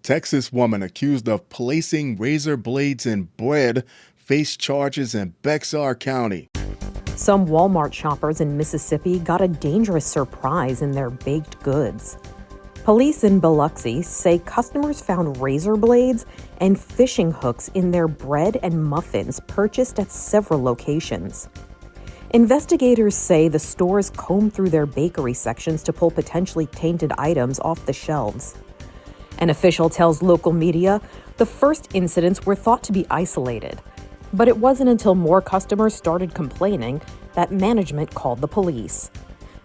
Texas woman accused of placing razor blades in bread faced charges in Bexar County. Some Walmart shoppers in Mississippi got a dangerous surprise in their baked goods. Police in Biloxi say customers found razor blades and fishing hooks in their bread and muffins purchased at several locations. Investigators say the stores combed through their bakery sections to pull potentially tainted items off the shelves. An official tells local media the first incidents were thought to be isolated, but it wasn't until more customers started complaining that management called the police.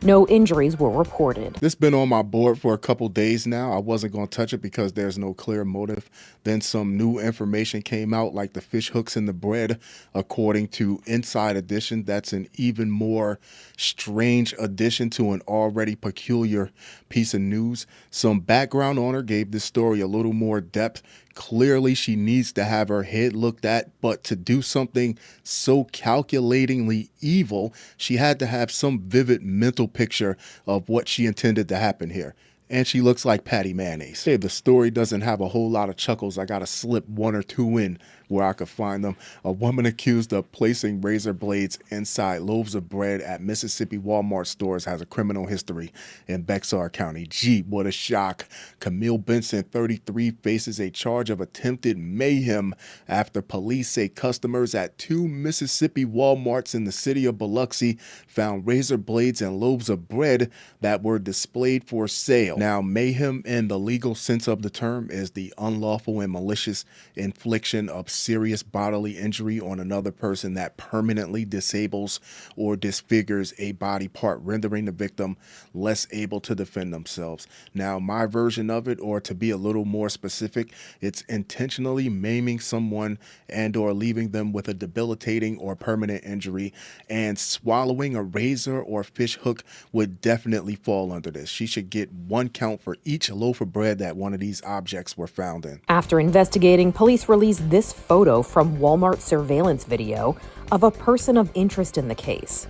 No injuries were reported. This been on my board for a couple days now. I wasn't going to touch it because there's no clear motive. Then some new information came out, like the fish hooks in the bread. According to Inside Edition, that's an even more strange addition to an already peculiar piece of news. Some background on her gave this story a little more depth. Clearly, she needs to have her head looked at, but to do something so calculatingly evil, she had to have some vivid mental picture of what she intended to happen here. And she looks like Patty Mayonnaise. Hey, the story doesn't have a whole lot of chuckles. I got to slip one or two in where I could find them. A woman accused of placing razor blades inside loaves of bread at Mississippi Walmart stores has a criminal history in Bexar County. Gee, what a shock. Camille Benson, 33, faces a charge of attempted mayhem after police say customers at two Mississippi Walmarts in the city of Biloxi found razor blades and loaves of bread that were displayed for sale. Now, mayhem in the legal sense of the term is the unlawful and malicious infliction of serious bodily injury on another person that permanently disables or disfigures a body part, rendering the victim less able to defend themselves. Now, my version of it, or to be a little more specific, it's intentionally maiming someone and or leaving them with a debilitating or permanent injury, and swallowing a razor or fish hook would definitely fall under this. She should get one count for each loaf of bread that one of these objects were found in. After investigating, police released this photo from Walmart surveillance video of a person of interest in the case.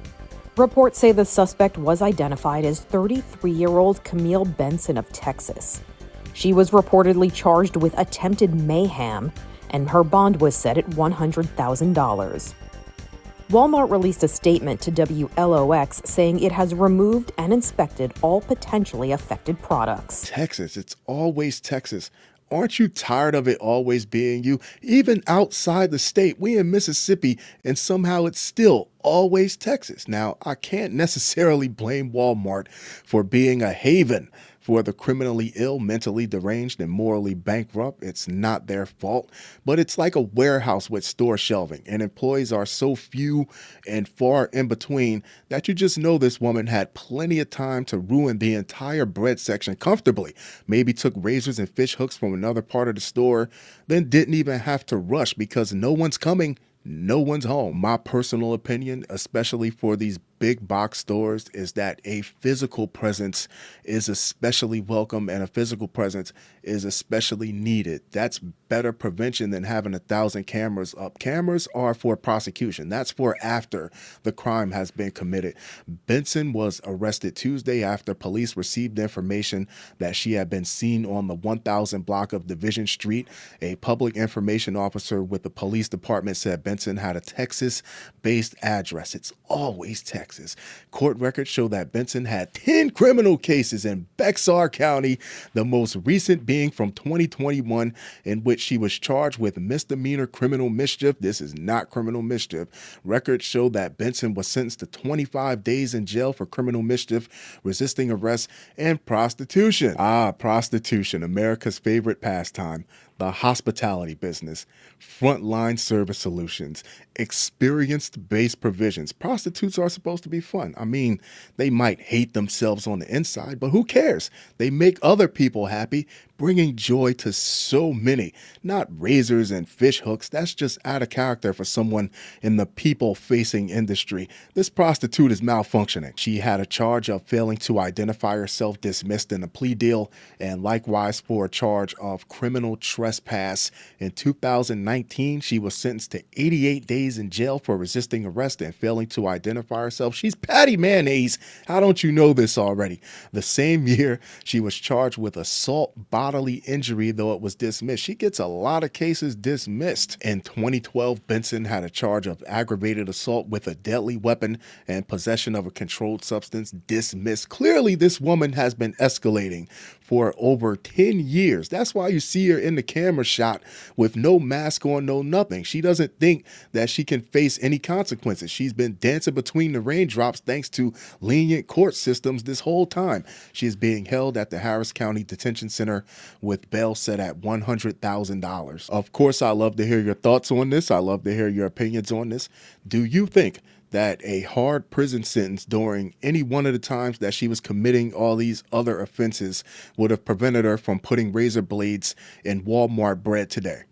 Reports say the suspect was identified as 33-year-old Camille Benson of Texas. She was reportedly charged with attempted mayhem, and her bond was set at $100,000. Walmart released a statement to WLOX saying it has removed and inspected all potentially affected products. Texas, it's always Texas. Aren't you tired of it always being you? Even outside the state, we in Mississippi, and somehow it's still always Texas. Now, I can't necessarily blame Walmart for being a haven for the criminally ill, mentally deranged, and morally bankrupt. It's not their fault, but it's like a warehouse with store shelving, and employees are so few and far in between that you just know this woman had plenty of time to ruin the entire bread section comfortably. Maybe took razors and fish hooks from another part of the store, then didn't even have to rush because no one's coming. No one's home. My personal opinion, especially for these big box stores, is that a physical presence is especially welcome, and a physical presence is especially needed. That's better prevention than having 1,000 cameras up. Cameras are for prosecution. That's for after the crime has been committed. Benson was arrested Tuesday after police received information that she had been seen on the 1000 block of Division Street. A public information officer with the police department said Benson had a Texas-based address. It's always Texas. Court records show that Benson had 10 criminal cases in Bexar County, the most recent being from 2021, in which she was charged with misdemeanor criminal mischief. This is not criminal mischief. Records show that Benson was sentenced to 25 days in jail for criminal mischief, resisting arrest, and prostitution. Prostitution, America's favorite pastime. The hospitality business, frontline service solutions, experience-based provisions. Prostitutes are supposed to be fun. I mean, they might hate themselves on the inside, but who cares? They make other people happy, bringing joy to so many. Not razors and fish hooks. That's just out of character for someone in the people-facing industry. This prostitute is malfunctioning. She had a charge of failing to identify herself dismissed in a plea deal, and likewise for a charge of criminal trespass. In 2019, she was sentenced to 88 days in jail for resisting arrest and failing to identify herself. She's Patty Mayonnaise. How don't you know this already? The same year, she was charged with assault, bodily bodily injury, though it was dismissed. She gets a lot of cases dismissed. In 2012, Benson had a charge of aggravated assault with a deadly weapon and possession of a controlled substance, dismissed. Clearly, this woman has been escalating for over 10 years. That's why you see her in the camera shot with no mask on, no nothing. She doesn't think that she can face any consequences. She's been dancing between the raindrops thanks to lenient court systems this whole time. She is being held at the Harris County Detention Center with bail set at $100,000. Of course, I love to hear your thoughts on this. I love to hear your opinions on this. Do you think that a hard prison sentence during any one of the times that she was committing all these other offenses would have prevented her from putting razor blades in Walmart bread today?